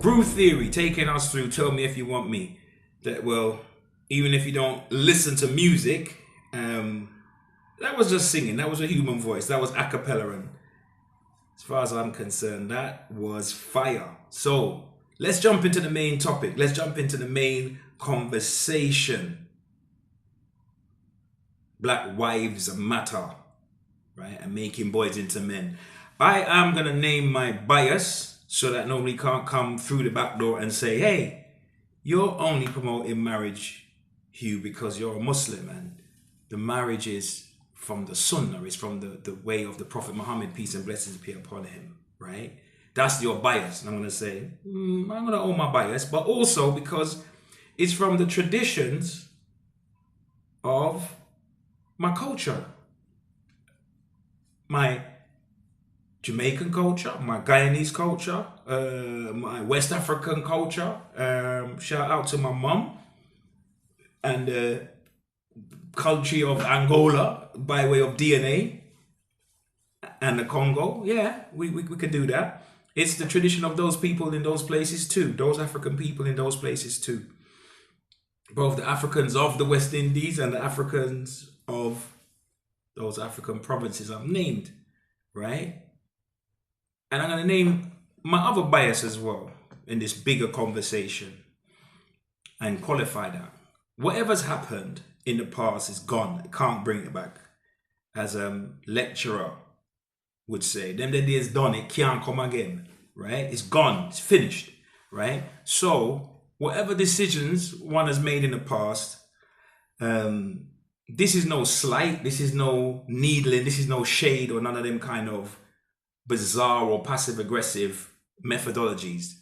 Groove theory taking us through Tell Me If You Want Me. That, well, even if you don't listen to music, that was just singing. That was a human voice. That was a cappella. And as far as I'm concerned, that was fire. So let's jump into the main topic. Let's jump into the main conversation. Black Wives Matter, right? And making boys into men. I am going to name my bias so that nobody can't come through the back door and say, hey, you're only promoting marriage, Hugh, because you're a Muslim, and the marriage is from the Sunnah, it's from the way of the Prophet Muhammad, peace and blessings be upon him, right? That's your bias. And I'm going to say, I'm going to own my bias, but also because it's from the traditions of my culture, my Jamaican culture, my Guyanese culture, my West African culture. Shout out to my mum and the country of Angola by way of DNA and the Congo. Yeah, we can do that. It's the tradition of those people in those places too, those African people in those places too. Both the Africans of the West Indies and the Africans of those African provinces I've named, right? And I'm going to name my other bias as well in this bigger conversation and qualify that. Whatever's happened in the past is gone. I can't bring it back. As a lecturer would say, them the days done, it can't come again, right? It's gone, it's finished, right? So whatever decisions one has made in the past, this is no slight, this is no needling, this is no shade or none of them kind of bizarre or passive aggressive methodologies.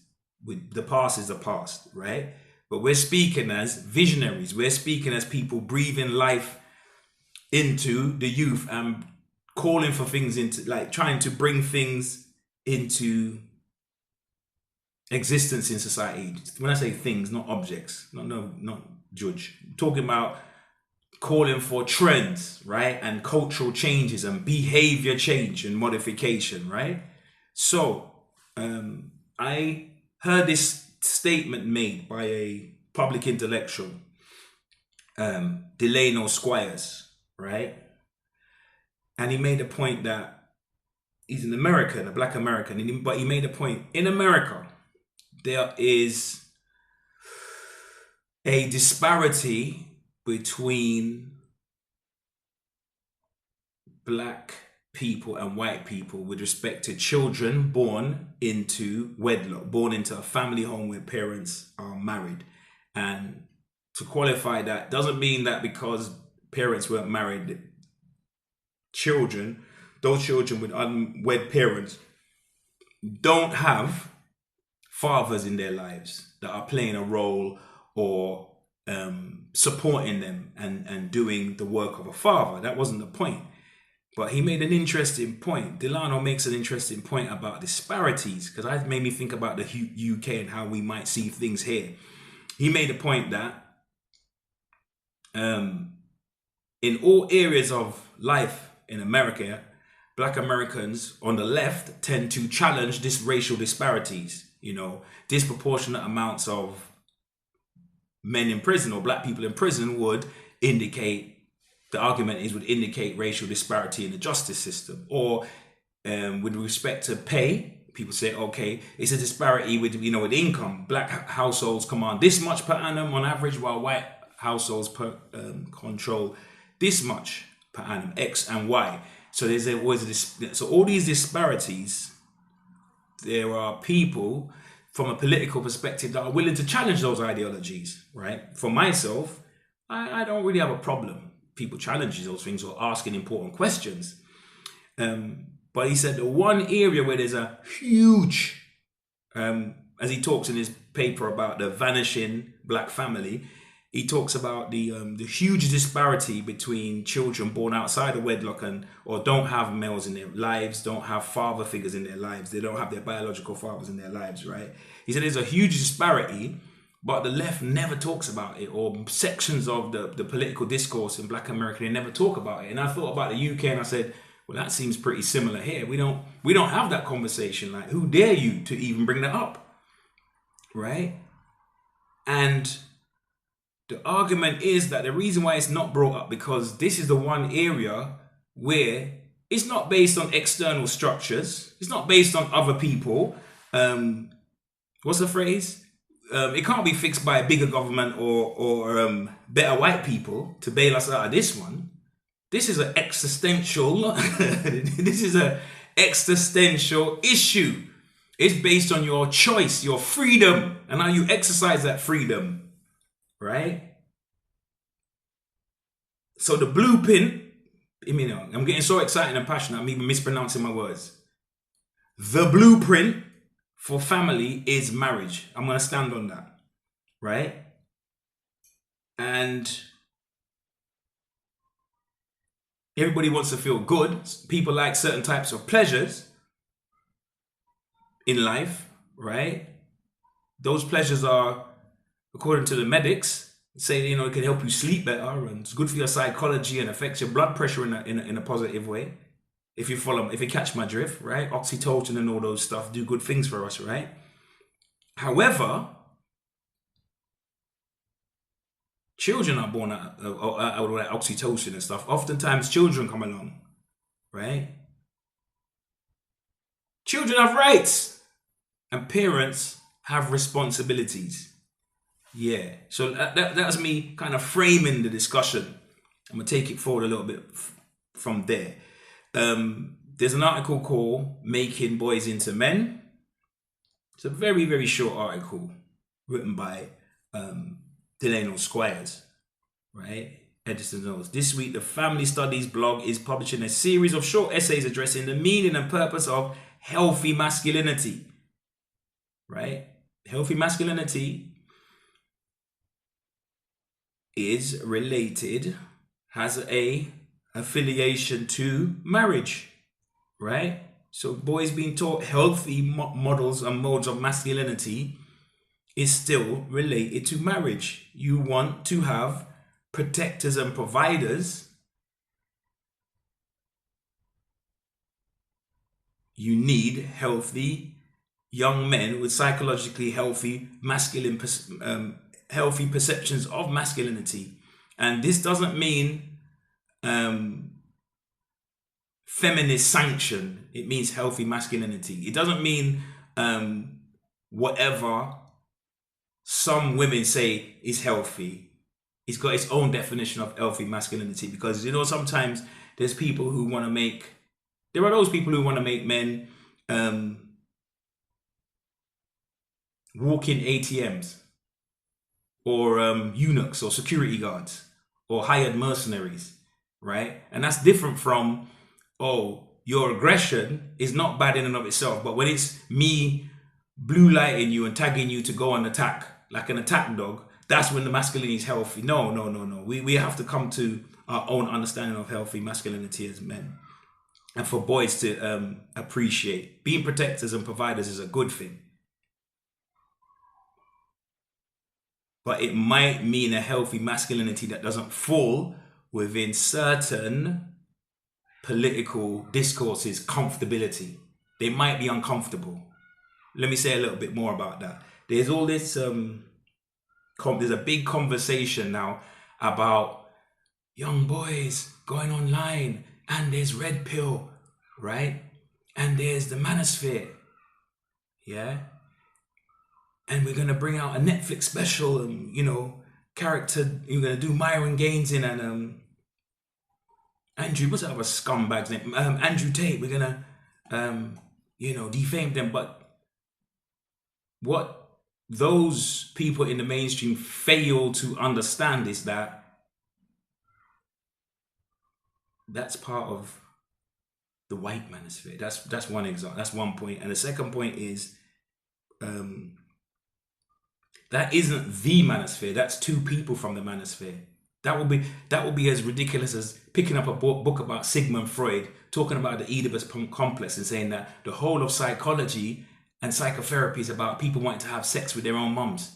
The past is the past, right? But we're speaking as visionaries. We're speaking as people breathing life into the youth and calling for things into, like trying to bring things into existence in society. When I say things, not objects, not judge. I'm talking about calling for trends, right? And cultural changes and behavior change and modification, right? So I heard this statement made by a public intellectual, Delano Squires, right? And he made a point that he's an American, a black American, but he made a point, in America, there is a disparity between black people and white people with respect to children born into wedlock, born into a family home where parents are married. And to qualify that doesn't mean that because parents weren't married, those children with unwed parents don't have fathers in their lives that are playing a role or supporting them and doing the work of a father. That wasn't the point. But he made an interesting point. Delano makes an interesting point about disparities, because it made me think about the UK and how we might see things here. He made a point that in all areas of life in America, black Americans on the left tend to challenge this racial disparities. You know, disproportionate amounts of men in prison or black people in prison would indicate racial disparity in the justice system. Or with respect to pay, people say, okay, it's a disparity with income. Black households command this much per annum on average, while white households control this much per annum, X and Y. So there's always so all these disparities, there are people from a political perspective that are willing to challenge those ideologies, right? For myself, I don't really have a problem people challenging those things or asking important questions. But he said the one area where there's a huge, as he talks in his paper about the vanishing black family, he talks about the huge disparity between children born outside of wedlock or don't have males in their lives, don't have father figures in their lives, they don't have their biological fathers in their lives, right? He said there's a huge disparity, but the left never talks about it, or sections of the political discourse in black America, they never talk about it. And I thought about the UK and I said, well, that seems pretty similar here. We don't have that conversation. Like, who dare you to even bring that up? right? And the argument is that the reason why it's not brought up because this is the one area where it's not based on external structures. It's not based on other people. What's the phrase? It can't be fixed by a bigger government or better white people to bail us out of this one. This is an existential. This is an existential issue. It's based on your choice, your freedom, and how you exercise that freedom, right? So the blueprint. I'm getting so excited and passionate. I'm even mispronouncing my words. The blueprint for family is marriage. I'm going to stand on that, right? And everybody wants to feel good. People like certain types of pleasures in life, right? Those pleasures are, according to the medics, say, it can help you sleep better and it's good for your psychology and affects your blood pressure in a positive way. If you catch my drift, right? Oxytocin and all those stuff do good things for us, right? However, children are born out of oxytocin and stuff. Oftentimes children come along, right? Children have rights and parents have responsibilities. Yeah. So that's me kind of framing the discussion. I'm going to take it forward a little bit from there. There's an article called Making Boys into Men. It's a very, very short article written by Delano Squires, right? Edison knows. This week, the Family Studies blog is publishing a series of short essays addressing the meaning and purpose of healthy masculinity, right? Healthy masculinity is related, has a affiliation to marriage, right? So boys being taught healthy models and modes of masculinity is still related to marriage. You want to have protectors and providers. You need healthy young men with psychologically healthy masculine healthy perceptions of masculinity. And this doesn't mean feminist sanction. It means healthy masculinity. It doesn't mean whatever some women say is healthy. It's got its own definition of healthy masculinity, because sometimes there's people who want to make, there are those people who want to make men walk-in ATMs or eunuchs or security guards or hired mercenaries, right? And that's different from, your aggression is not bad in and of itself, but when it's me blue lighting you and tagging you to go on attack, like an attack dog, that's when the masculinity is healthy. No. We have to come to our own understanding of healthy masculinity as men. And for boys to appreciate being protectors and providers is a good thing. But it might mean a healthy masculinity that doesn't fall within certain political discourses' comfortability. They might be uncomfortable. Let me say a little bit more about that. There's all this, there's a big conversation now about young boys going online, and there's red pill, right? And there's the manosphere, yeah? And we're going to bring out a Netflix special and, character, you're going to do Myron Gaines in and Andrew, what's that other scumbag's name? Andrew Tate, we're going to, defame them. But what those people in the mainstream fail to understand is that that's part of the white manosphere. That's one example. That's one point. And the second point is that isn't the manosphere. That's two people from the manosphere. That will be as ridiculous as picking up a book about Sigmund Freud, talking about the Oedipus complex and saying that the whole of psychology and psychotherapy is about people wanting to have sex with their own mums.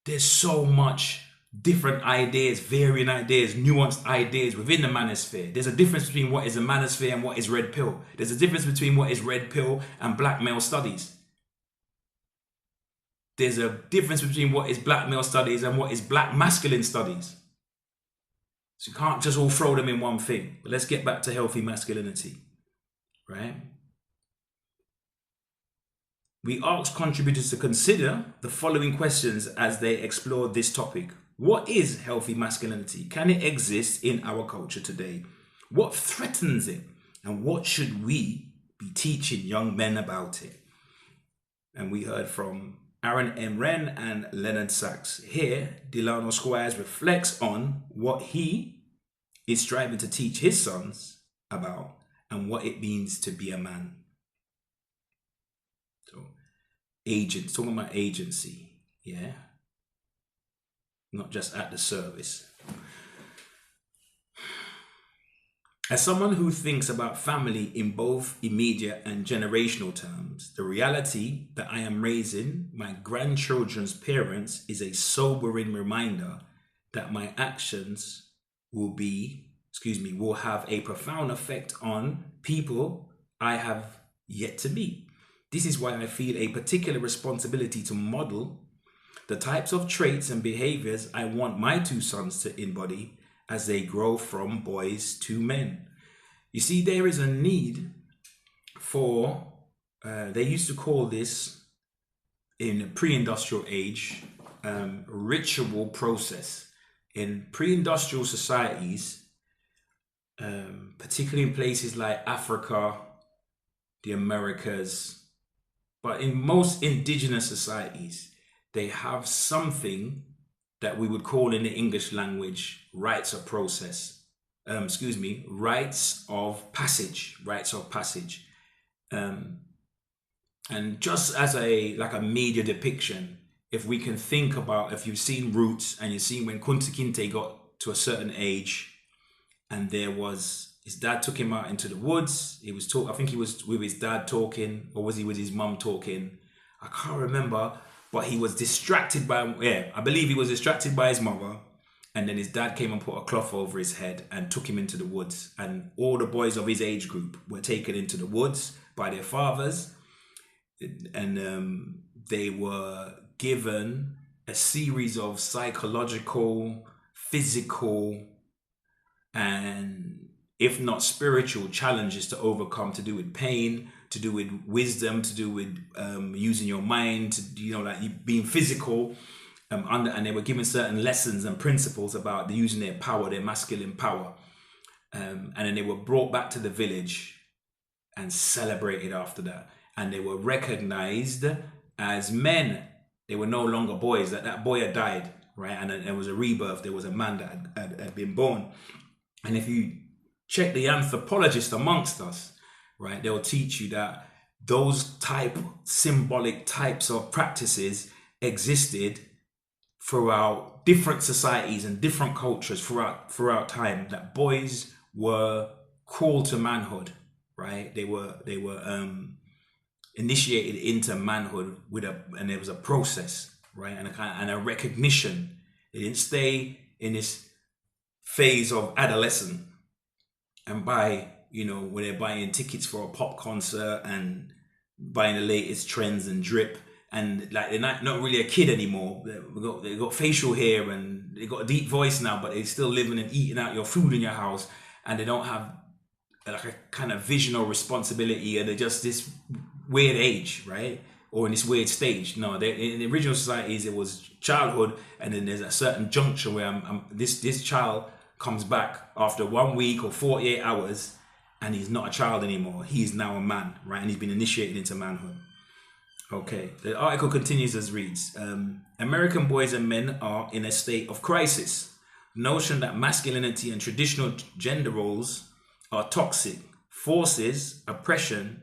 There's so much different ideas, varying ideas, nuanced ideas within the manosphere. There's a difference between what is a manosphere and what is red pill. There's a difference between what is red pill and black male studies. there's a difference between what is black male studies and what is black masculine studies. So you can't just all throw them in one thing. But let's get back to healthy masculinity, right? We asked contributors to consider the following questions as they explore this topic. What is healthy masculinity? Can it exist in our culture today? What threatens it? And what should we be teaching young men about it? And we heard from Aaron M. Wren and Leonard Sachs. Here, Delano Squires reflects on what he is striving to teach his sons about and what it means to be a man. So, talking about agency, yeah? Not just at the service. As someone who thinks about family in both immediate and generational terms, the reality that I am raising my grandchildren's parents is a sobering reminder that my actions will have a profound effect on people I have yet to meet. This is why I feel a particular responsibility to model the types of traits and behaviors I want my two sons to embody as they grow from boys to men. You see, there is a need for, they used to call this in the pre-industrial age, ritual process. In pre-industrial societies, particularly in places like Africa, the Americas, but in most indigenous societies, they have something that we would call in the English language rites of process. Rites of passage. And just as a media depiction, if we can think about, if you've seen Roots and you've seen when Kunta Kinte got to a certain age, and his dad took him out into the woods. I think he was with his dad talking, or was he with his mum talking? I can't remember, but he was distracted I believe he was distracted by his mother. And then his dad came and put a cloth over his head and took him into the woods. And all the boys of his age group were taken into the woods by their fathers. And they were given a series of psychological, physical, and if not spiritual challenges to overcome, to do with pain, to do with wisdom, to do with using your mind, to being physical, and they were given certain lessons and principles about using their power, their masculine power, and then they were brought back to the village and celebrated after that, and they were recognized as men. They were no longer boys. That boy had died, right? And there was a rebirth. There was a man that had been born. And if you check the anthropologists amongst us, right, they'll teach you that those symbolic types of practices existed throughout different societies and different cultures throughout time, that boys were called to manhood, right? They were initiated into manhood and there was a process, right? And a recognition. They didn't stay in this phase of adolescent and when they're buying tickets for a pop concert and buying the latest trends and drip, and they're not really a kid anymore. They got facial hair and they got a deep voice now, but they're still living and eating out your food in your house, and they don't have a kind of vision or responsibility, and they're just this weird age, right? Or in this weird stage. No, in the original societies, it was childhood, and then there's a certain juncture where this child comes back after 1 week or 48 hours, and he's not a child anymore. He's now a man, right? And he's been initiated into manhood. Okay, the article continues as reads. American boys and men are in a state of crisis. Notion that masculinity and traditional gender roles are toxic forces oppression.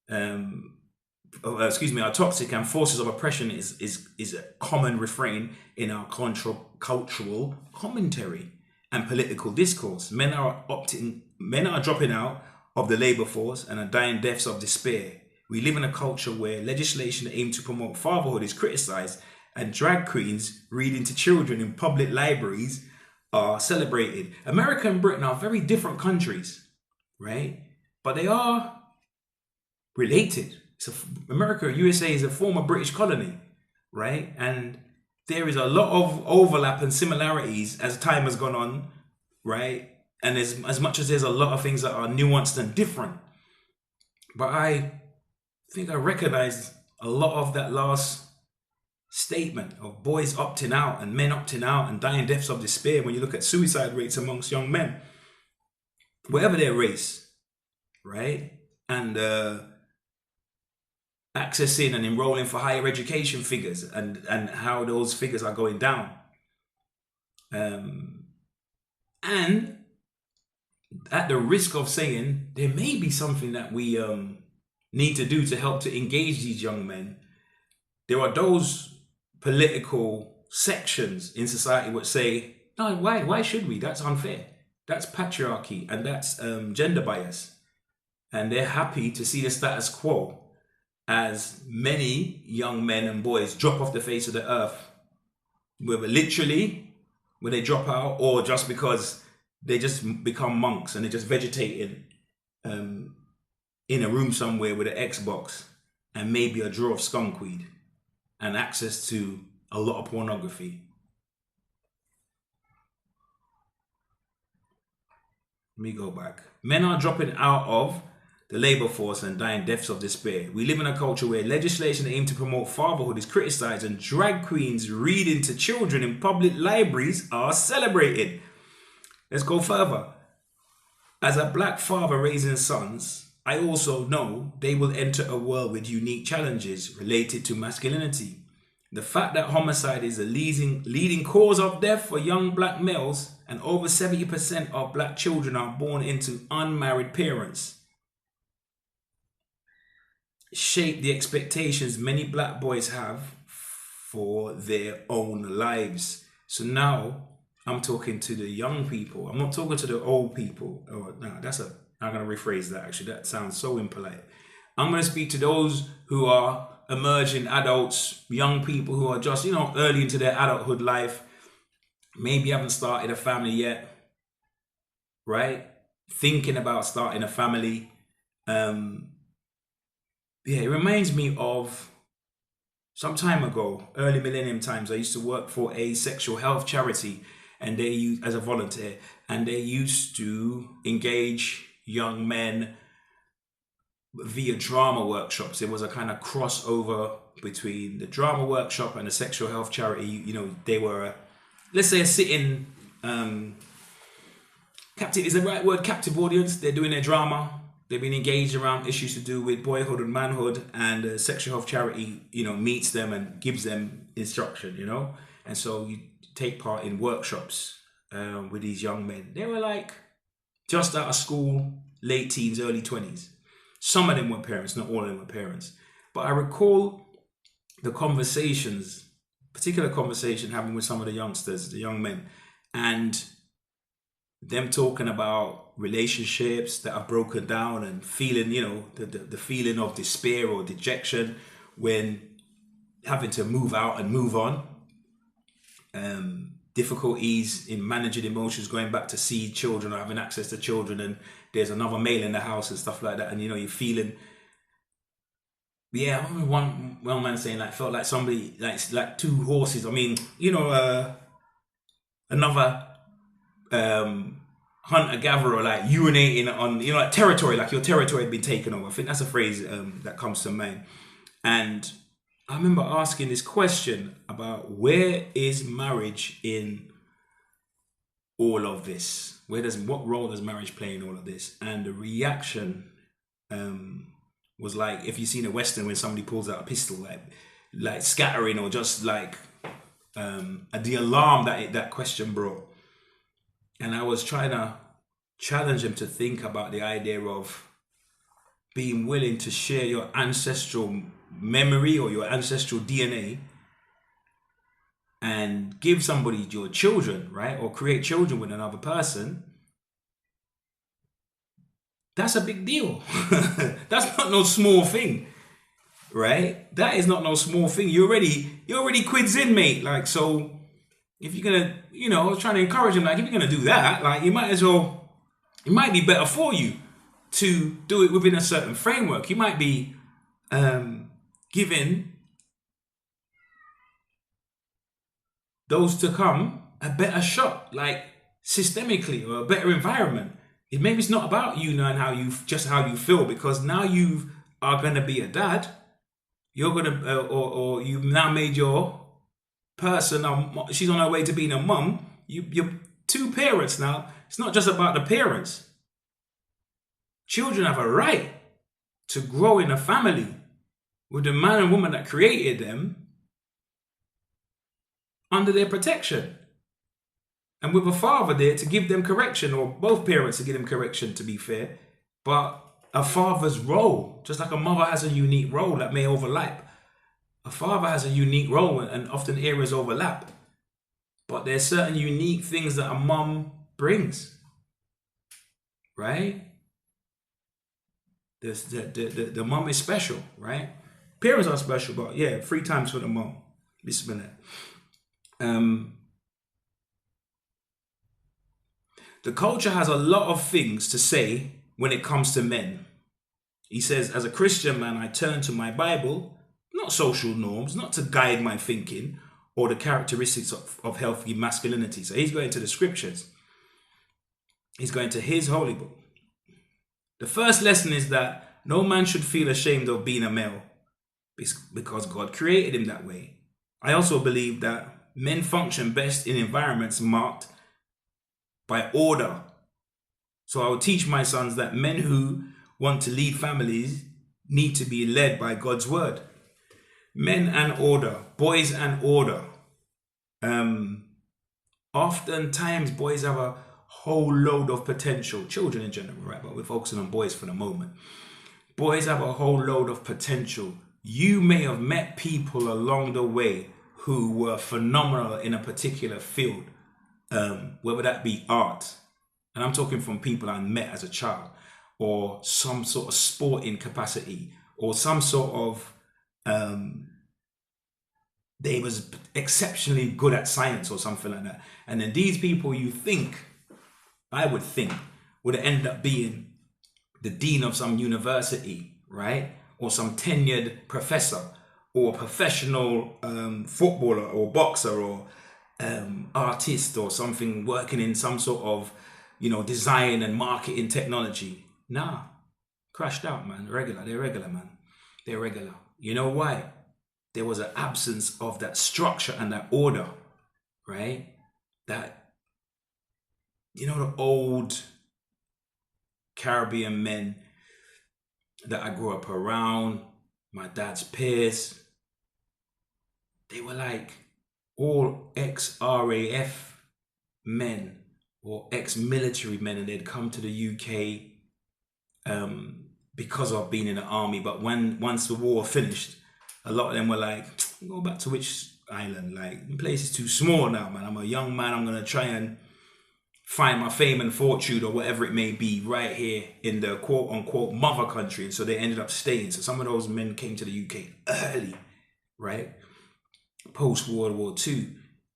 Are toxic and forces of oppression is a common refrain in our cultural commentary and political discourse. Men are dropping out of the labor force and are dying deaths of despair. We live in a culture where legislation aimed to promote fatherhood is criticized, and drag queens reading to children in public libraries are celebrated. America and Britain are very different countries, right? But they are related. America, USA, is a former British colony. right? And there is a lot of overlap and similarities as time has gone on, right? And as much as there's a lot of things that are nuanced and different, but I think I recognize a lot of that last statement of boys opting out and men opting out and dying deaths of despair. When you look at suicide rates amongst young men, whatever their race, right? And accessing and enrolling for higher education figures, and how those figures are going down. And at the risk of saying there may be something that we need to do to help to engage these young men, there are those political sections in society which say, no, why should we? That's unfair. That's patriarchy, and that's gender bias. And they're happy to see the status quo as many young men and boys drop off the face of the earth, whether literally when they drop out, or just because they just become monks and they're just vegetating in a room somewhere with an Xbox and maybe a drawer of skunkweed and access to a lot of pornography. Let me go back. Men are dropping out of the labor force and dying deaths of despair. We live in a culture where legislation aimed to promote fatherhood is criticized, and drag queens reading to children in public libraries are celebrated. Let's go further. As a black father raising sons, I also know they will enter a world with unique challenges related to masculinity. The fact that homicide is a leading cause of death for young black males, and over 70% of black children are born into unmarried parents, shape the expectations many black boys have for their own lives. So now I'm talking to the young people. I'm not talking to the old people. Oh, no, I'm going to rephrase that. Actually, that sounds so impolite. I'm going to speak to those who are emerging adults, young people who are just, early into their adulthood life, maybe haven't started a family yet, right? Thinking about starting a family. It reminds me of some time ago, early millennium times. I used to work for a sexual health charity, and they used, as a volunteer, and they used to engage young men via drama workshops. It was a kind of crossover between the drama workshop and the sexual health charity. They were, let's say, a sitting captive is the right word, captive audience. They're doing their drama. They've been engaged around issues to do with boyhood and manhood, and the sexual health charity, meets them and gives them instruction, And so you take part in workshops with these young men. They were like just out of school, late teens, early 20s. Some of them were parents, not all of them were parents. But I recall the particular conversation having with some of the youngsters, the young men, and them talking about relationships that are broken down and feeling, the feeling of despair or dejection when having to move out and move on. Difficulties in managing emotions, going back to see children or having access to children, and there's another male in the house and stuff like that. And, you're feeling, I remember one man saying, felt like somebody, like two horses. I mean, another hunter-gatherer, like urinating on, like territory, like your territory had been taken over. I think that's a phrase that comes to mind. And I remember asking this question about where is marriage in all of this? What role does marriage play in all of this? And the reaction was like, if you've seen a Western when somebody pulls out a pistol, like scattering, or just like the alarm that question brought. And I was trying to challenge him to think about the idea of being willing to share your ancestral memory or your ancestral DNA and give somebody your children, right? Or create children with another person. That's a big deal. That's not no small thing, right? That is not no small thing. You're already quids in, mate. Like, so if you're gonna, I was trying to encourage him, like, if you're gonna do that, like, you might as well, it might be better for you to do it within a certain framework. You might be giving those to come a better shot, like systemically, or a better environment. Maybe it's not about you now and how you feel, because now you are going to be a dad. You're going to, or you've now made your person, she's on her way to being a mum. You're two parents now. It's not just about the parents. Children have a right to grow in a family with the man and woman that created them under their protection, and with a father there to give them correction, or both parents to give them correction, to be fair. But a father's role, just like a mother has a unique role that may overlap, a father has a unique role, and often areas overlap. But there's certain unique things that a mum brings, right? The mum is special, right? Parents are special, but yeah, 3 times for the mum. Bismillah. The culture has a lot of things to say when it comes to men. He says, as a Christian man, I turn to my Bible, not social norms, not to guide my thinking or the characteristics of healthy masculinity. So he's going to the scriptures. He's going to his holy book. The first lesson is that no man should feel ashamed of being a male, because God created him that way. I also believe that men function best in environments marked by order. So I will teach my sons that men who want to lead families need to be led by God's word. Men and order, boys and order. Oftentimes boys have a whole load of potential, children in general, right? But we're focusing on boys for the moment. Boys have a whole load of potential. You may have met people along the way who were phenomenal in a particular field, whether that be art, and I'm talking from people I met as a child, or some sort of sporting capacity, or some sort of they was exceptionally good at science or something like that. And then these people, I would think, would end up being the dean of some university, right? Or some tenured professor, or professional footballer or boxer, or artist, or something, working in some sort of, design and marketing technology. Nah, crashed out, man. They're regular, man. They're regular. You know why? There was an absence of that structure and that order, right? That, the old Caribbean men that I grew up around, my dad's peers, they were like all ex-RAF men or ex-military men, and they'd come to the UK because of being in the army. But once the war finished, a lot of them were like, go back to which island? Like, the place is too small now, man. I'm a young man. I'm going to try and find my fame and fortune, or whatever it may be, right here in the quote unquote mother country. And so they ended up staying. So some of those men came to the UK early, right? Post World War II.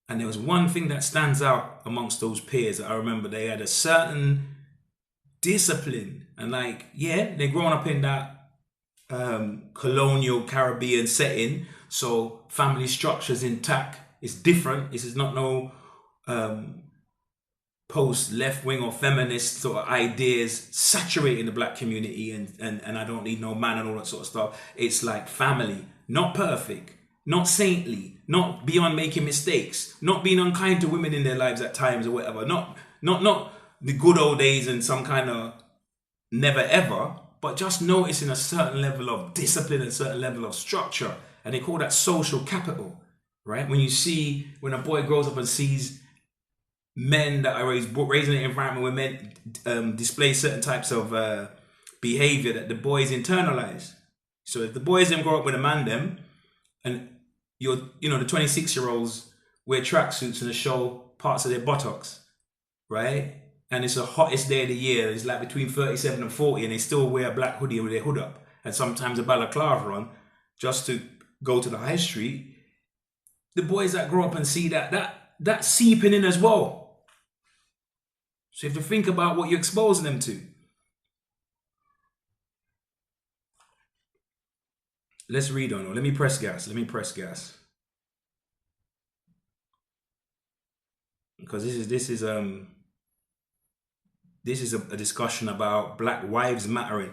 And there was one thing that stands out amongst those peers that I remember. They had a certain discipline, and they're growing up in that colonial Caribbean setting, so family structure's intact. It's different. This is not no post left wing or feminist sort of ideas saturating the black community, and I don't need no man and all that sort of stuff. It's like family, not perfect, not saintly, not beyond making mistakes, not being unkind to women in their lives at times or whatever, not the good old days and some kind of never ever, but just noticing a certain level of discipline, a certain level of structure. And they call that social capital, right? When a boy grows up and sees men that are raised in an environment where men display certain types of behavior that the boys internalize. So if the boys then grow up with a man them, and the 26-year-olds wear tracksuits and they show parts of their buttocks, right? And it's the hottest day of the year. It's like between 37 and 40, and they still wear a black hoodie with their hood up, and sometimes a balaclava on, just to go to the high street. The boys that grow up and see that's seeping in as well. So you have to think about what you're exposing them to. Let's read on. Let me press gas. because this is a discussion about black wives mattering,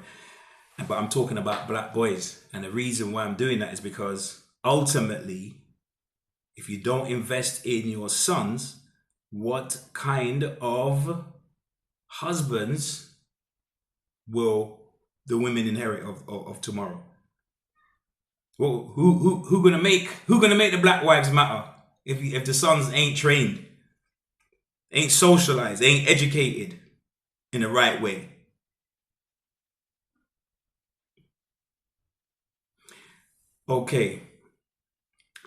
but I'm talking about black boys. And the reason why I'm doing that is because ultimately, if you don't invest in your sons, what kind of husbands will the women inherit of tomorrow? Well, who gonna make the black wives matter if the sons ain't trained, ain't socialized, ain't educated in the right way? Okay.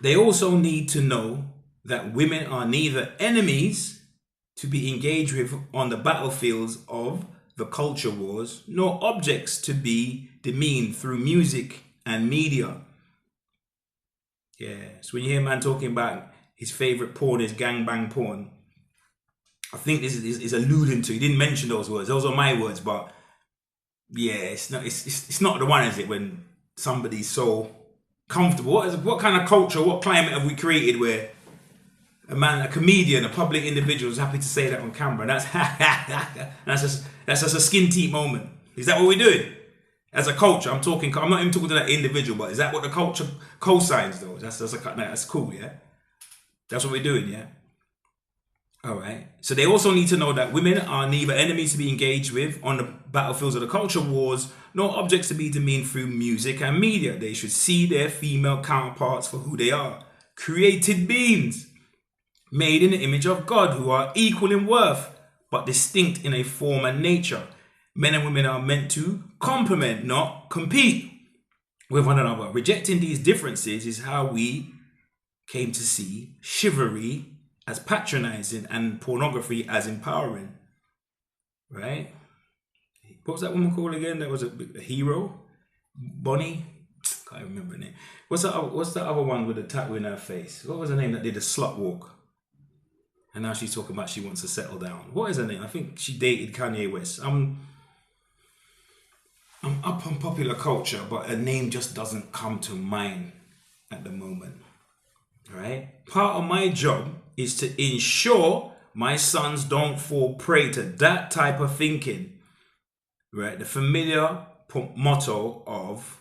They also need to know that women are neither enemies to be engaged with on the battlefields of the culture wars, nor objects to be demeaned through music and media. Yeah, so when you hear man talking about his favorite porn is gangbang porn, I think this is alluding to. He didn't mention those words; those are my words. But yeah, it's not. It's not the one, is it? When somebody's so comfortable. What kind of culture, what climate have we created where a comedian, a public individual is happy to say that on camera? That's that's just a skin deep moment. Is that what we're doing? As a culture, I'm not even talking to that individual, but is that what the culture co-signs though? That's cool, yeah? That's what we're doing, yeah? All right. So they also need to know that women are neither enemies to be engaged with on the battlefields of the culture wars, nor objects to be demeaned through music and media. They should see their female counterparts for who they are. Created beings, made in the image of God, who are equal in worth, but distinct in a form and nature. Men and women are meant to complement, not compete with one another. Rejecting these differences is how we came to see chivalry as patronizing and pornography as empowering. Right? What was that woman called again? That was a hero? Bonnie? Can't remember her name. What's the other one with the tattoo in her face? What was her name that did the slut walk? And now she's talking about she wants to settle down. What is her name? I think she dated Kanye West. I'm up on popular culture, but her name just doesn't come to mind at the moment. Right? Part of my job is to ensure my sons don't fall prey to that type of thinking. Right? The familiar motto of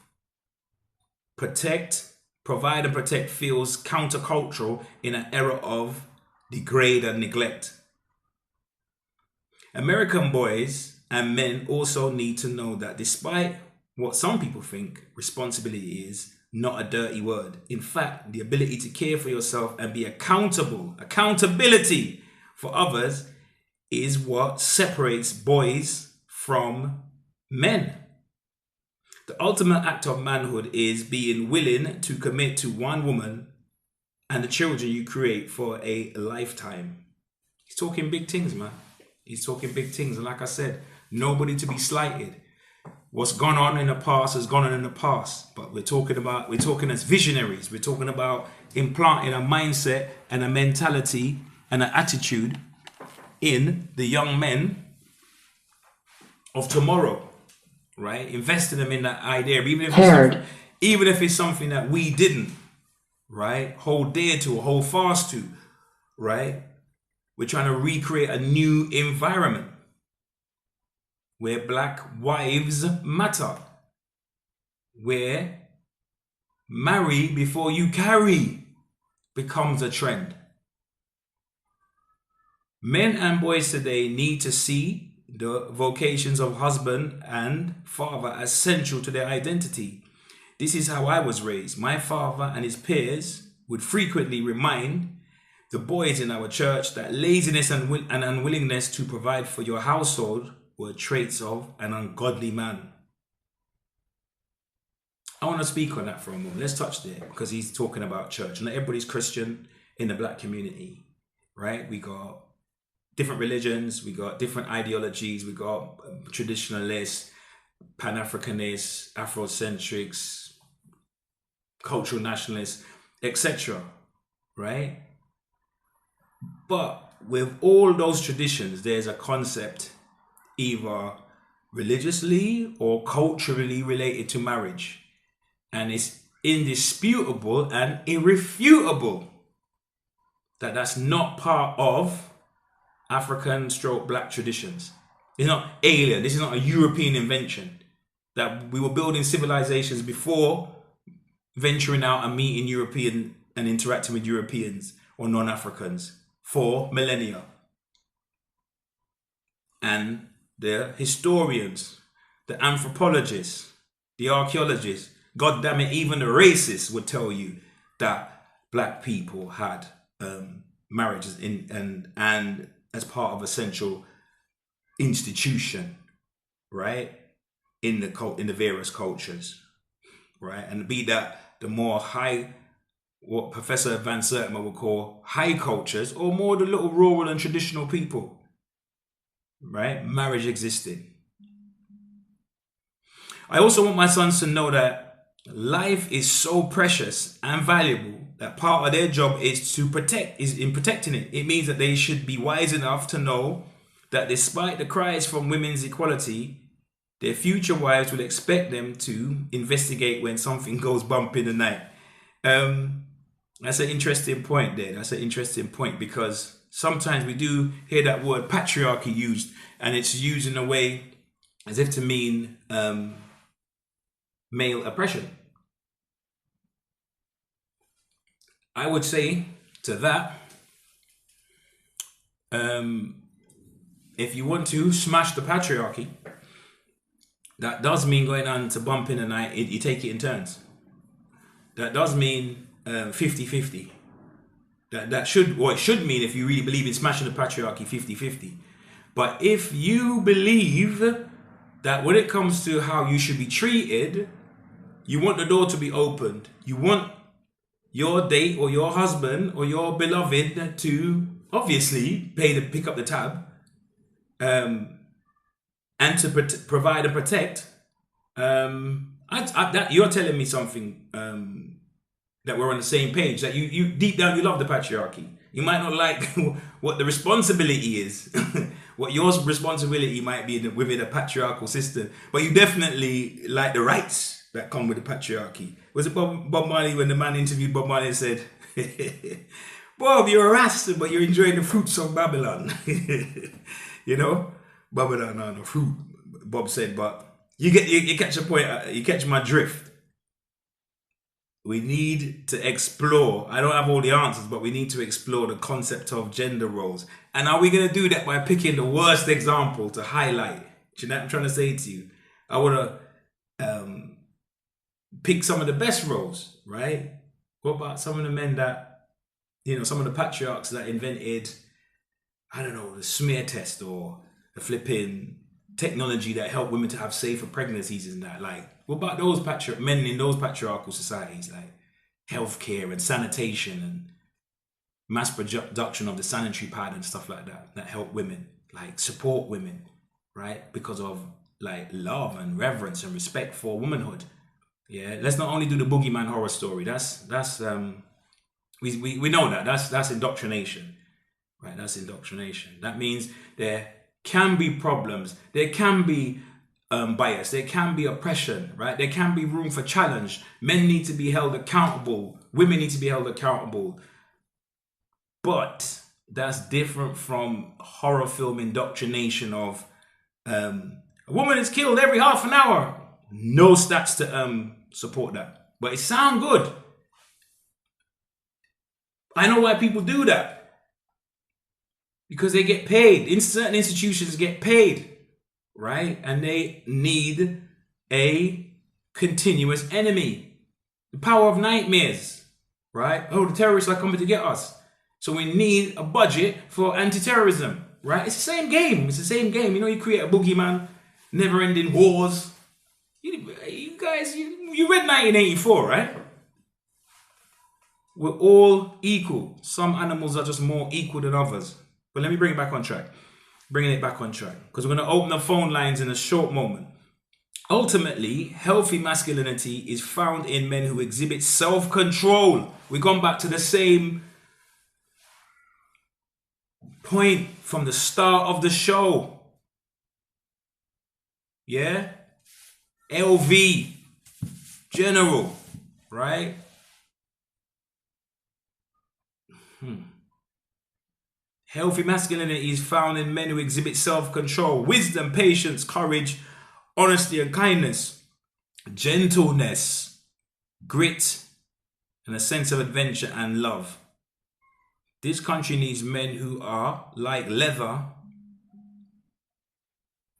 provide and protect feels countercultural in an era of degrade and neglect. American boys and men also need to know that despite what some people think, responsibility is not a dirty word. In fact, the ability to care for yourself and be accountability for others is what separates boys from men. The ultimate act of manhood is being willing to commit to one woman and the children you create for a lifetime. He's talking big things, man. He's talking big things. And like I said, nobody to be slighted. What's gone on in the past has gone on in the past. But we're talking as visionaries. We're talking about implanting a mindset and a mentality and an attitude in the young men of tomorrow. Right? Investing them in that idea, even if it's something that we didn't, right, hold dear to or hold fast to, right? We're trying to recreate a new environment where black wives matter, where marry before you carry becomes a trend. Men and boys today need to see the vocations of husband and father as central to their identity. This is how I was raised. My father and his peers would frequently remind the boys in our church that laziness and unwillingness to provide for your household were traits of an ungodly man. I want to speak on that for a moment. Let's touch there because he's talking about church. Not everybody's Christian in the black community, right? We got different religions, we got different ideologies, we got traditionalists, Pan-Africanists, Afrocentrics, cultural nationalists, etc. Right? But with all those traditions, there's a concept either religiously or culturally related to marriage. And it's indisputable and irrefutable that that's not part of African stroke black traditions. It's not alien. This is not a European invention. That we were building civilizations before venturing out and meeting European and interacting with Europeans or non-Africans for millennia. And the historians, the anthropologists, the archaeologists, God damn it, even the racists would tell you that black people had marriages and as part of essential institution, right? In the various cultures, right? And be that the more high, what Professor Van Sertima would call high cultures, or more the little rural and traditional people, right? Marriage existed. I also want my sons to know that life is so precious and valuable that part of their job is in protecting it. It means that they should be wise enough to know that despite the cries from women's equality, their future wives will expect them to investigate when something goes bump in the night. That's an interesting point there. That's an interesting point, because sometimes we do hear that word patriarchy used, and it's used in a way as if to mean male oppression. I would say to that, if you want to smash the patriarchy, that does mean going on to bump in the night, you take it in turns. That does mean 50-50. That should, or it should mean, if you really believe in smashing the patriarchy, 50-50. But if you believe that when it comes to how you should be treated, you want the door to be opened. You want your date or your husband or your beloved to obviously pick up the tab, and to provide and protect. That you're telling me something, that we're on the same page. That you deep down you love the patriarchy. You might not like what the responsibility is, what your responsibility might be within a patriarchal system, but you definitely like the rights that come with the patriarchy. Was it Bob Marley, when the man interviewed Bob Marley and said, Bob, you're a Rasta, but you're enjoying the fruits of Babylon. You know, Babylon on the fruit, Bob said, but you catch the point, you catch my drift. We need to explore. I don't have all the answers, but we need to explore the concept of gender roles. And are we going to do that by picking the worst example to highlight? Do you know what I'm trying to say to you? I want to pick some of the best roles, right? What about some of the men that, some of the patriarchs that invented, I don't know, the smear test or the flipping technology that helped women to have safer pregnancies and that? Like, what about those men in those patriarchal societies, like healthcare and sanitation and mass production of the sanitary pad and stuff like that help women, like support women, right? Because of like love and reverence and respect for womanhood. Yeah, let's not only do the boogeyman horror story. That's we know that that's indoctrination, right? That's indoctrination. That means there can be problems. There can be bias. There can be oppression, right? There can be room for challenge. Men need to be held accountable. Women need to be held accountable. But that's different from horror film indoctrination of a woman is killed every half an hour. No stats to support that. But it sounds good. I know why people do that. Because they get paid. In certain institutions get paid, right? And they need a continuous enemy. The power of nightmares, right? Oh, the terrorists are coming to get us. So we need a budget for anti-terrorism, right? It's the same game. It's the same game. You create a boogeyman, never-ending wars. You guys, you read 1984, right? We're all equal. Some animals are just more equal than others. But let me bring it back on track. Bringing it back on track. Because we're going to open the phone lines in a short moment. Ultimately, healthy masculinity is found in men who exhibit self-control. We've gone back to the same point from the start of the show. Yeah? LV. General. Right? Healthy masculinity is found in men who exhibit self-control, wisdom, patience, courage, honesty and kindness, gentleness, grit, and a sense of adventure and love. This country needs men who are, like leather,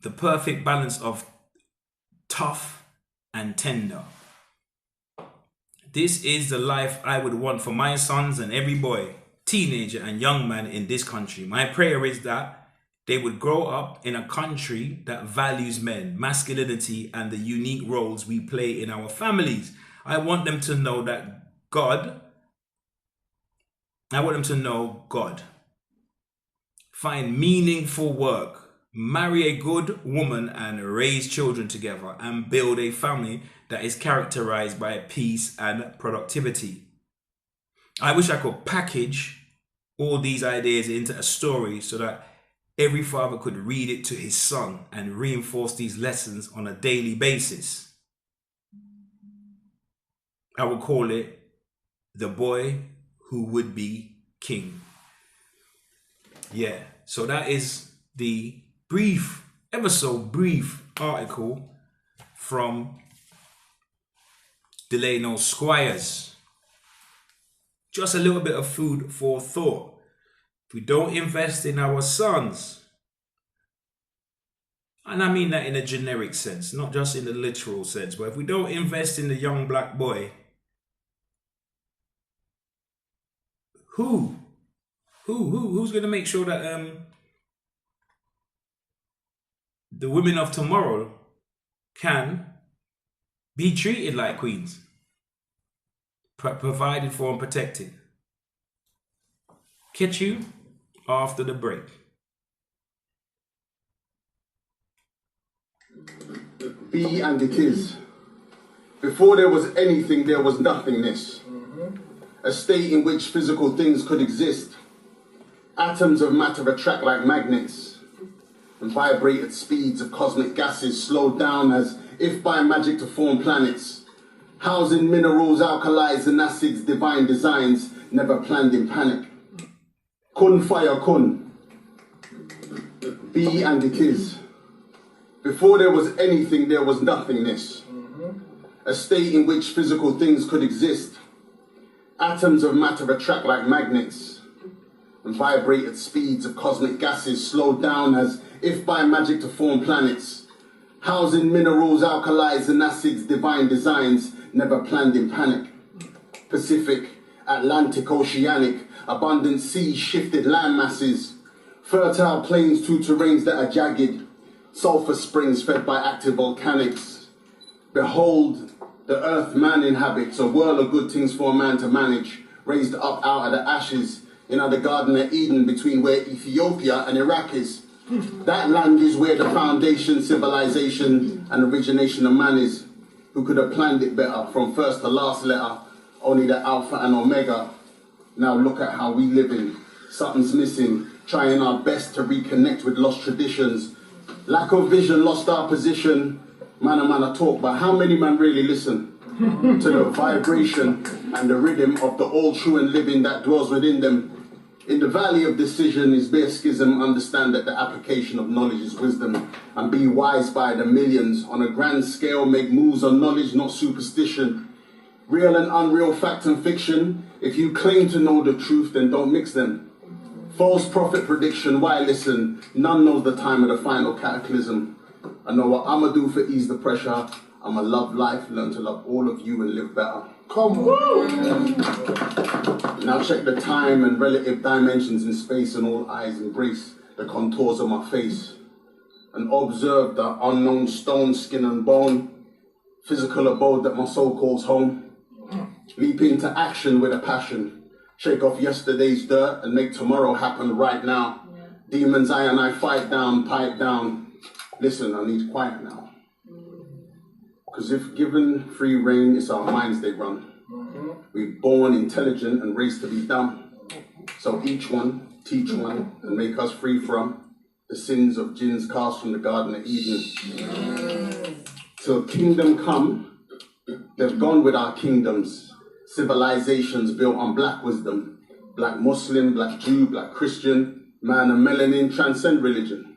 the perfect balance of tough and tender. This is the life I would want for my sons and every boy, teenager and young man in this country. My prayer is that they would grow up in a country that values men, masculinity, and the unique roles we play in our families. I want them to know God. Find meaningful work, marry a good woman and raise children together and build a family that is characterized by peace and productivity. I wish I could package all these ideas into a story so that every father could read it to his son and reinforce these lessons on a daily basis. I would call it The Boy Who Would Be King. Yeah, so that is the brief, ever so brief article from Delano Squires. Just a little bit of food for thought. If we don't invest in our sons, and I mean that in a generic sense, not just in the literal sense, but if we don't invest in the young black boy, who's going to make sure that the women of tomorrow can be treated like queens, provided for and protected? Catch you after the break. Be and it is. Before there was anything, there was nothingness. A state in which physical things could exist. Atoms of matter attract like magnets and vibrate at speeds of cosmic gases, slowed down as if by magic to form planets, housing minerals, alkalis and acids, divine designs, never planned in panic. Kun fire kun. Be and it is. Before there was anything, there was nothingness. A state in which physical things could exist. Atoms of matter attract like magnets and vibrate at speeds of cosmic gases, slowed down as if by magic to form planets, housing minerals, alkalis and acids, divine designs, never planned in panic. Pacific, Atlantic, Oceanic, abundant seas, shifted land masses, fertile plains to terrains that are jagged, sulfur springs fed by active volcanics. Behold, the earth man inhabits, a world of good things for a man to manage, raised up out of the ashes in the Garden of Eden between where Ethiopia and Iraq is. That land is where the foundation, civilization and origination of man is. Who could have planned it better from first to last letter, only the alpha and omega. Now look at how we live in. Something's missing, trying our best to reconnect with lost traditions. Lack of vision, lost our position. Man a talk, but how many man really listen to the vibration and the rhythm of the all true and living that dwells within them? In the valley of decision is bare schism. Understand that the application of knowledge is wisdom, and be wise by the millions. On a grand scale, make moves on knowledge, not superstition. Real and unreal, fact and fiction. If you claim to know the truth, then don't mix them. False prophet prediction, why listen? None knows the time of the final cataclysm. I know what I'ma do for ease the pressure. I'ma love life, learn to love all of you and live better. Come on. Now check the time and relative dimensions in space, and all eyes embrace the contours of my face. And observe the unknown stone, skin and bone, physical abode that my soul calls home. Leap into action with a passion. Shake off yesterday's dirt and make tomorrow happen right now. Yeah. Demons I and I fight down, pipe down. Listen, I need quiet now. Because if given free reign, it's our minds they run. We're born intelligent and raised to be dumb. So each one, teach one, and make us free from the sins of jinns cast from the Garden of Eden. Till kingdom come, they've gone with our kingdoms. Civilizations built on black wisdom. Black Muslim, black Jew, black Christian. Man and melanin transcend religion.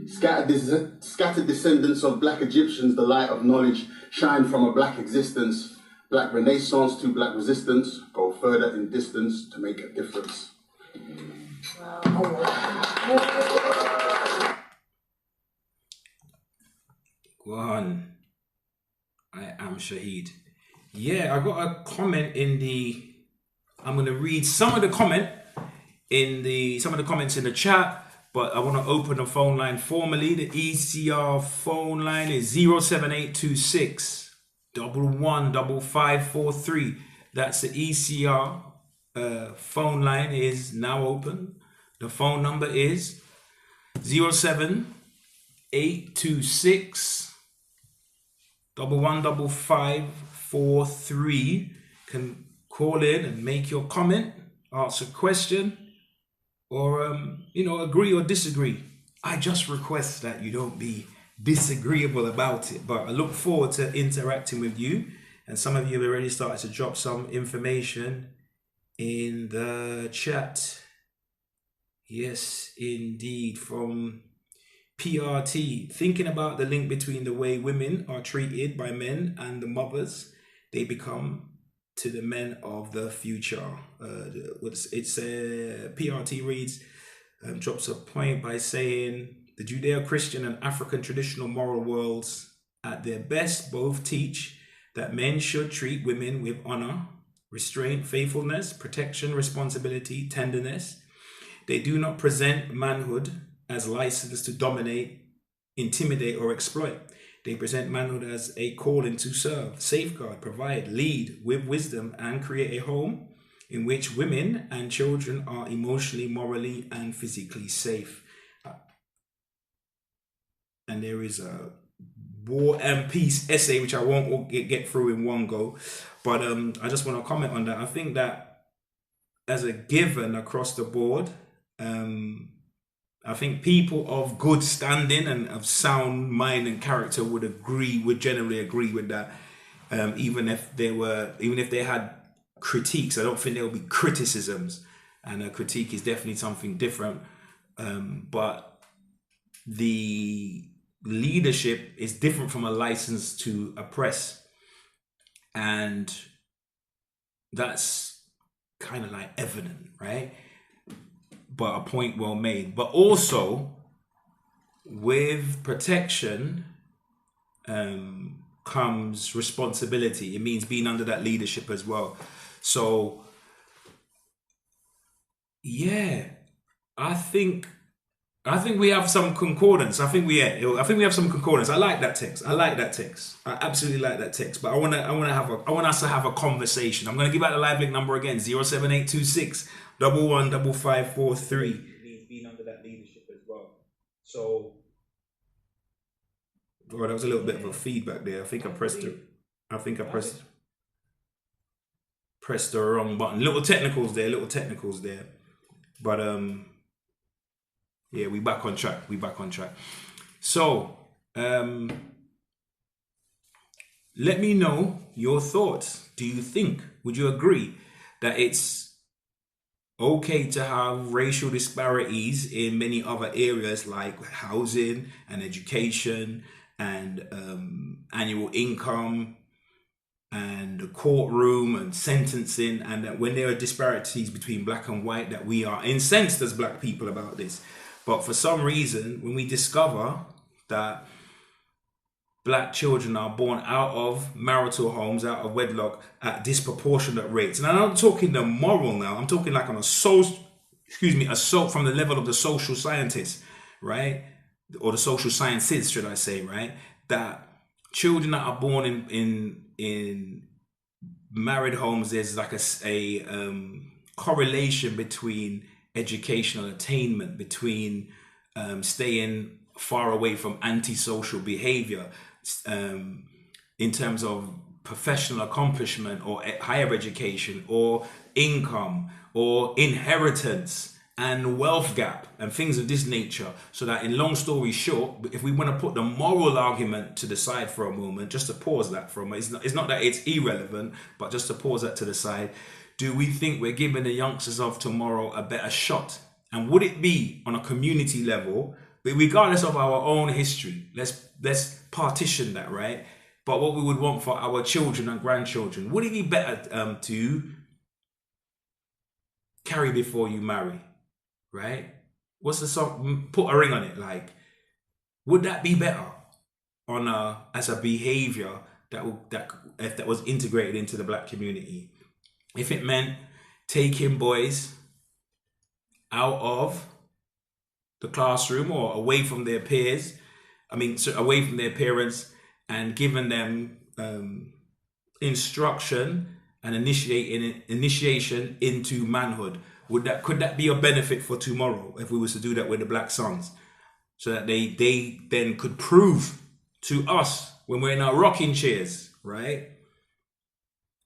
Scattered descendants of black Egyptians, the light of knowledge shine from a black existence. Black renaissance to black resistance, go further in distance to make a difference. Go on. I am Shaheed. Yeah, I got a comment in the. I'm gonna read some of the comments in the chat, but I want to open the phone line formally. The ECR phone line is 07826 115543. That's the ECR phone line is now open. The phone number is 07826 115543. Can call in and make your comment, ask a question, or agree or disagree. I just request that you don't be disagreeable about it, but I look forward to interacting with you. And some of you have already started to drop some information in the chat. Yes, indeed. From PRT, thinking about the link between the way women are treated by men and the mothers they become to the men of the future. PRT reads, drops a point by saying the Judeo-Christian and African traditional moral worlds at their best both teach that men should treat women with honor, restraint, faithfulness, protection, responsibility, tenderness. They do not present manhood as license to dominate, intimidate, or exploit. They present manhood as a calling to serve, safeguard, provide, lead with wisdom, and create a home in which women and children are emotionally, morally, and physically safe. And there is a War and Peace essay, which I won't get through in one go, but I just want to comment on that. I think that as a given across the board, I think people of good standing and of sound mind and character would generally agree with that. Even if they had critiques, I don't think there will be criticisms, and a critique is definitely something different. But the leadership is different from a license to oppress, and that's kind of like evident, right? But a point well made. But also with protection comes responsibility. It means being under that leadership as well. So yeah, I think we have some concordance. I think we have some concordance. I like that text. I absolutely like that text. But I want us to have a conversation. I'm gonna give out the live link number again, 07826 115543. Means being under that leadership as well. So that was a little bit of a feedback there. I think I pressed the wrong button. Little technicals there. But yeah, we back on track. So let me know your thoughts. Would you agree that it's okay to have racial disparities in many other areas like housing and education and annual income and the courtroom and sentencing, and that when there are disparities between black and white, that we are incensed as black people about this? But for some reason, when we discover that black children are born out of marital homes, out of wedlock, at disproportionate rates, and I'm not talking the moral now, I'm talking like on assault from the level of the social scientists, right? Or the social sciences, should I say, right? That children that are born in married homes, there's like a correlation between educational attainment, between staying far away from antisocial behavior, in terms of professional accomplishment or higher education or income or inheritance and wealth gap and things of this nature. So that, in long story short, if we want to put the moral argument to the side for a moment, just to pause that for a moment, it's not that it's irrelevant, but just to pause that to the side, do we think we're giving the youngsters of tomorrow a better shot And would it be on a community level, regardless of our own history, let's partition that, right? But what we would want for our children and grandchildren, would it be better to carry before you marry, right? What's the song? Put a ring on it. Like, would that be better on as a behavior that was integrated into the black community? If it meant taking boys out of the classroom or away from their peers, away from their parents, and giving them instruction and initiation into manhood, could that be a benefit for tomorrow if we was to do that with the black sons, so that they then could prove to us when we're in our rocking chairs, right,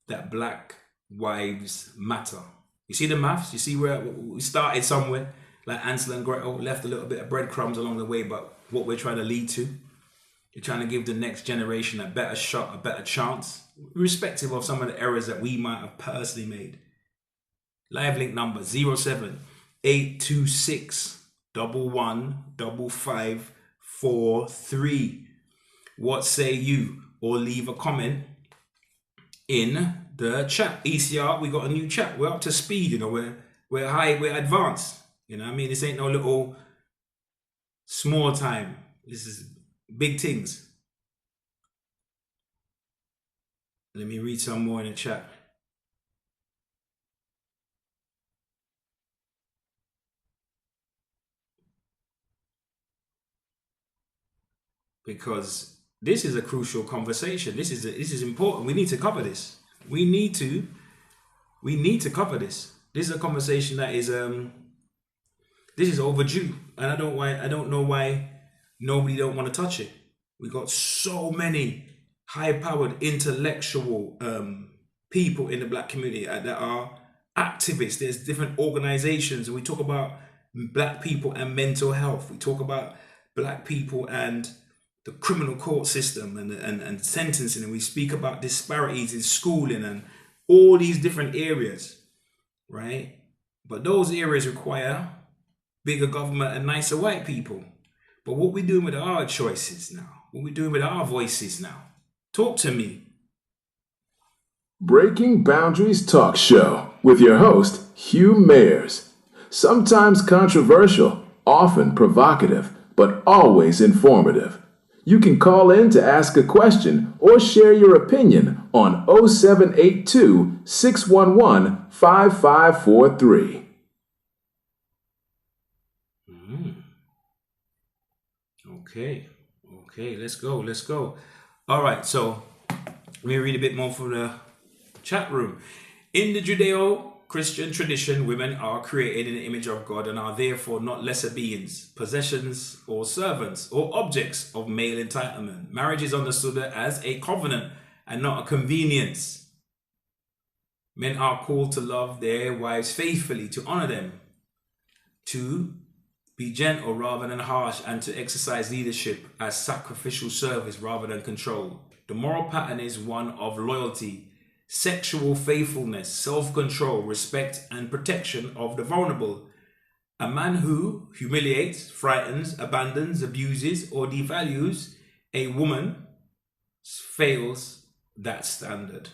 that black wives matter. You see the maths? You see where we started somewhere, like Ansel and Gretel, left a little bit of breadcrumbs along the way, but what we're trying to lead to, you're trying to give the next generation a better shot, a better chance, irrespective of some of the errors that we might have personally made. Live link number 07826 115543. What say you? Or leave a comment in the chat. ECR, we got a new chat. We're up to speed, we're high, we're advanced. This ain't no little small time. This is big things. Let me read some more in the chat. Because this is a crucial conversation. This is important. We need to cover this. We need to cover this. This is a conversation that is this is overdue, and I don't know why nobody don't want to touch it. We got so many high-powered intellectual people in the black community that are activists. There's different organizations, and we talk about black people and mental health. We talk about black people and the criminal court system and sentencing, and we speak about disparities in schooling and all these different areas, right? But those areas require bigger government and nicer white people. But what we doing with our choices now? What we doing with our voices now? Talk to me. Breaking Boundaries Talk Show with your host, Hugh Mayers. Sometimes controversial, often provocative, but always informative. You can call in to ask a question or share your opinion on 0782 611 5543. Okay, let's go. All right, so let me read a bit more from the chat room. In the Judeo-Christian tradition, women are created in the image of God and are therefore not lesser beings, possessions or servants or objects of male entitlement. Marriage is understood as a covenant and not a convenience. Men are called to love their wives faithfully, to honor them, to be gentle rather than harsh, and to exercise leadership as sacrificial service rather than control. The moral pattern is one of loyalty, sexual faithfulness, self-control, respect, and protection of the vulnerable. A man who humiliates, frightens, abandons, abuses, or devalues a woman fails that standard,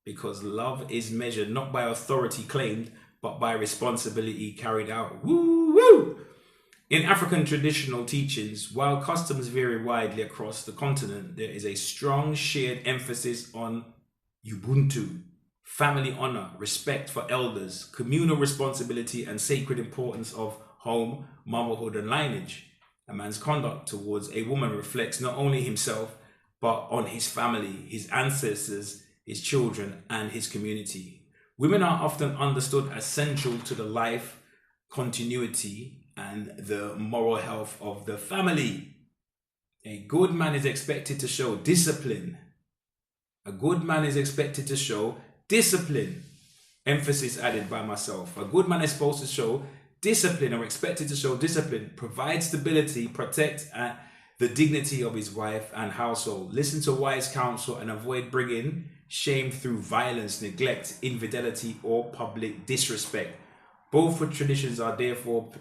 because love is measured not by authority claimed, but by responsibility carried out. Woo woo! In African traditional teachings, while customs vary widely across the continent, there is a strong shared emphasis on Ubuntu, family honor, respect for elders, communal responsibility, and sacred importance of home, motherhood, and lineage. A man's conduct towards a woman reflects not only himself, but on his family, his ancestors, his children, and his community. Women are often understood as central to the life continuity and the moral health of the family. A good man is expected to show discipline. A good man is expected to show discipline. Emphasis added by myself. A good man is supposed to show discipline, or expected to show discipline, provide stability, protect the dignity of his wife and household, listen to wise counsel, and avoid bringing shame through violence, neglect, infidelity, or public disrespect. Both traditions are therefore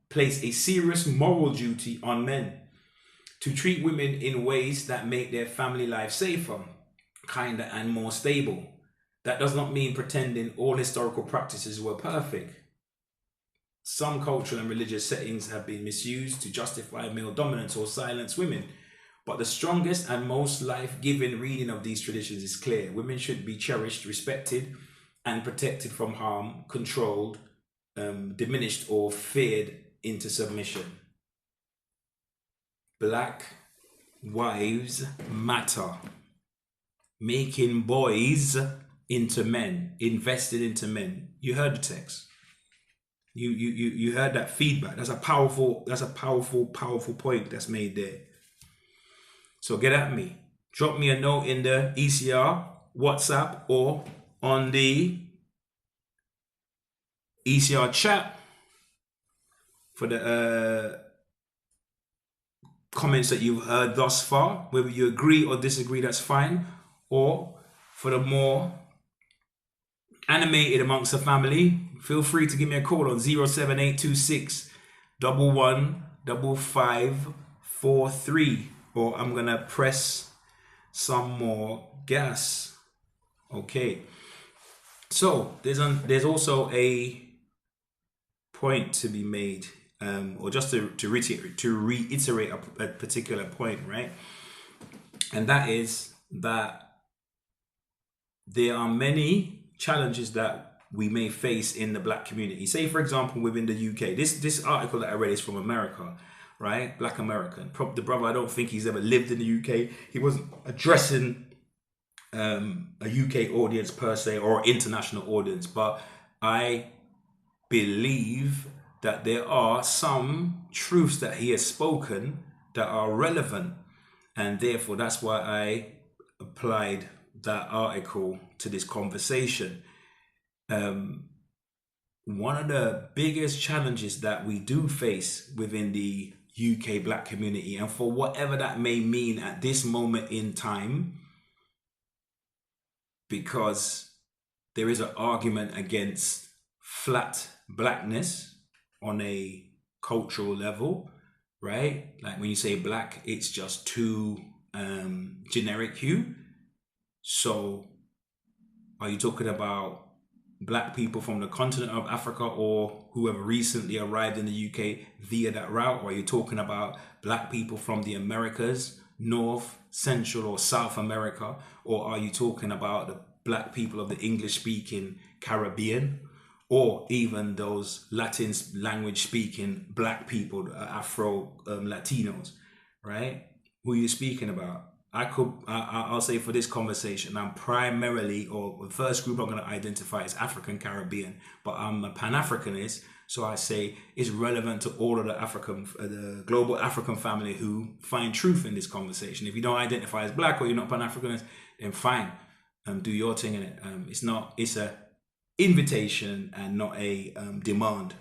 place a serious moral duty on men to treat women in ways that make their family life safer, kinder, and more stable. That does not mean pretending all historical practices were perfect. Some cultural and religious settings have been misused to justify male dominance or silence women. But the strongest and most life-giving reading of these traditions is clear. Women should be cherished, respected, and protected from harm, controlled, diminished, or feared into submission. Black wives matter. Making boys into men, invested into men. You heard the text. You heard that feedback. That's a powerful point that's made there. So get at me. Drop me a note in the ECR, WhatsApp, or on the ECR chat for the comments that you've heard thus far. Whether you agree or disagree, that's fine. Or for the more animated amongst the family, feel free to give me a call on 07826 115543. Or I'm gonna press some more gas. Okay. So there's also a point to be made, or just to reiterate a particular point, right? And that is that there are many challenges that we may face in the Black community. Say, for example, within the UK. This article that I read is from America. Right, Black American. The brother, I don't think he's ever lived in the UK. He wasn't addressing a UK audience per se or international audience, but I believe that there are some truths that he has spoken that are relevant, and therefore that's why I applied that article to this conversation. One of the biggest challenges that we do face within the UK Black community, and for whatever that may mean at this moment in time, because there is an argument against flat blackness on a cultural level, right? Like when you say black, it's just too generic hue. So are you talking about Black people from the continent of Africa or whoever recently arrived in the UK via that route? Or are you talking about Black people from the Americas, North, Central, or South America? Or are you talking about the Black people of the English-speaking Caribbean? Or even those Latin language-speaking Black people, Afro Latinos, right? Who are you speaking about? I'll say for this conversation, I'm primarily, or the first group I'm going to identify is African Caribbean, but I'm a Pan-Africanist, so I say it's relevant to all of the global African family who find truth in this conversation. If you don't identify as Black or you're not Pan-Africanist, then fine, do your thing in it. It's a invitation and not a demand.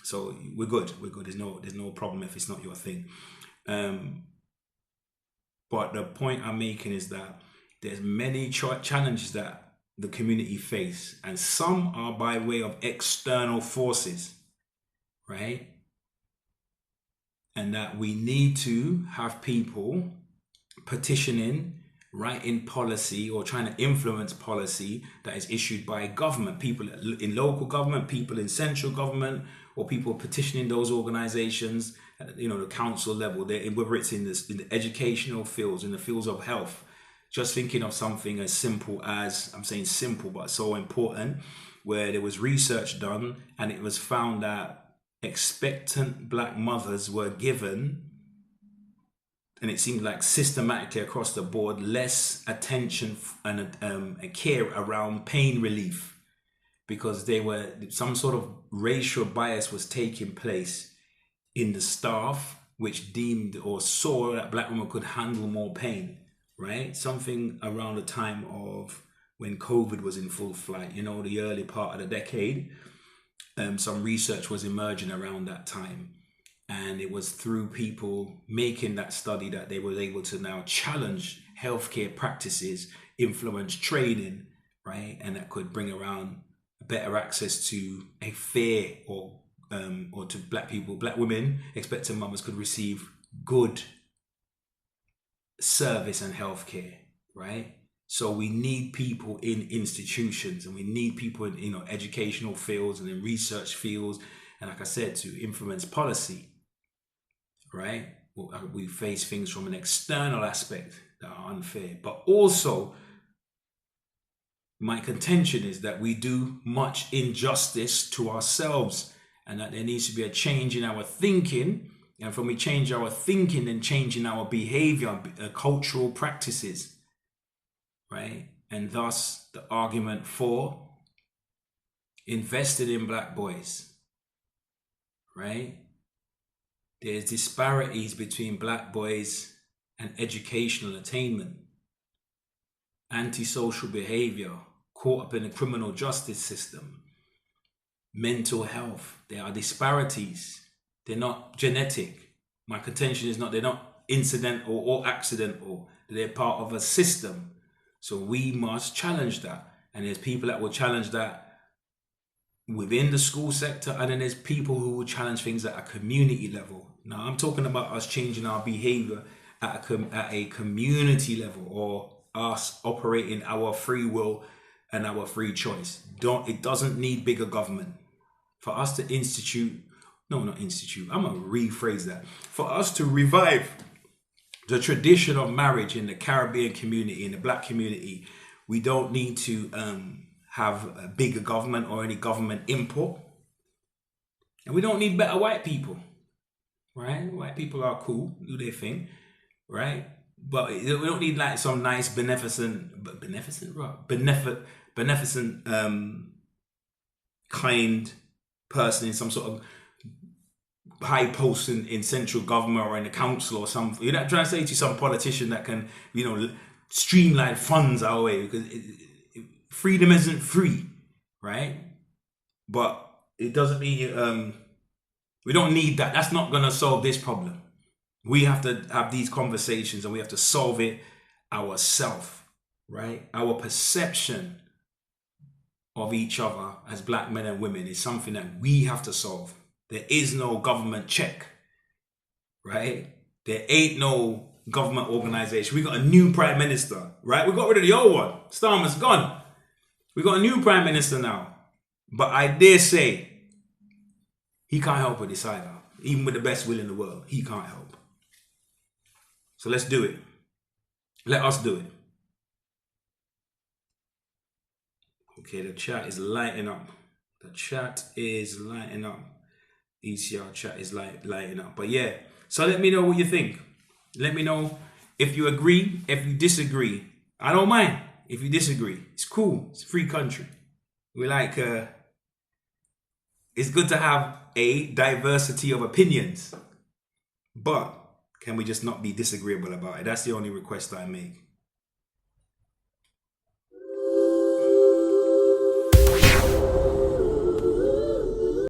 So we're good. There's no problem if it's not your thing. But the point I'm making is that there's many challenges that the community face, and some are by way of external forces, right? And that we need to have people petitioning, writing policy or trying to influence policy that is issued by government, people in local government, people in central government, or people petitioning those organizations at the council level, whether it's in the educational fields, in the fields of health. Just thinking of something as simple as, I'm saying simple but so important, where there was research done and it was found that expectant Black mothers were given, and it seemed like systematically across the board, less attention and a care around pain relief, because some sort of racial bias was taking place in the staff, which deemed or saw that Black women could handle more pain, right? Something around the time of when COVID was in full flight, the early part of the decade. Some research was emerging around that time. And it was through people making that study that they were able to now challenge healthcare practices, influence training, right? And that could bring around better access to a fair or to black people, black women, expecting mothers could receive good service and healthcare, right? So we need people in institutions, and we need people in, you know, educational fields and in research fields, and like I said, to influence policy, right? We face things from an external aspect that are unfair, but also my contention is that we do much injustice to ourselves, and that there needs to be a change in our thinking. And when we change our thinking, then changing our behavior, cultural practices, right? And thus the argument for invested in black boys, right? There's disparities between black boys and educational attainment, antisocial behavior, caught up in the criminal justice system, mental health. There are disparities. They're not genetic. My contention is they're not incidental or accidental. They're part of a system. So we must challenge that. And there's people that will challenge that within the school sector, and then there's people who will challenge things at a community level. Now, I'm talking about us changing our behavior at a community level, or us operating our free will and our free choice. It doesn't need bigger government. For us to I'm gonna rephrase that. For us to revive the tradition of marriage in the Caribbean community, in the black community, we don't need to have a bigger government or any government input. And we don't need better white people, right? White people are cool, do their thing, right? But we don't need like some nice beneficent kind person in some sort of high post in central government or in the council or something. You're not trying to say to some politician that can, you know, streamline funds our way, because freedom isn't free, right? But it doesn't mean we don't need that. That's not going to solve this problem. We have to have these conversations, and we have to solve it ourselves, right? Our perception of each other as black men and women is something that we have to solve. There is no government check, right? There ain't no government organization. We got a new prime minister, right? We got rid of the old one. Starmer's gone. We got a new prime minister now. But I dare say, he can't help with this either. Even with the best will in the world, he can't help. So let's do it. Let us do it. Okay, the chat is lighting up. The chat is lighting up. ECR chat is lighting up. But yeah, so let me know what you think. Let me know if you agree, if you disagree. I don't mind if you disagree. It's cool. It's a free country. We like, it's good to have a diversity of opinions. But can we just not be disagreeable about it? That's the only request I make.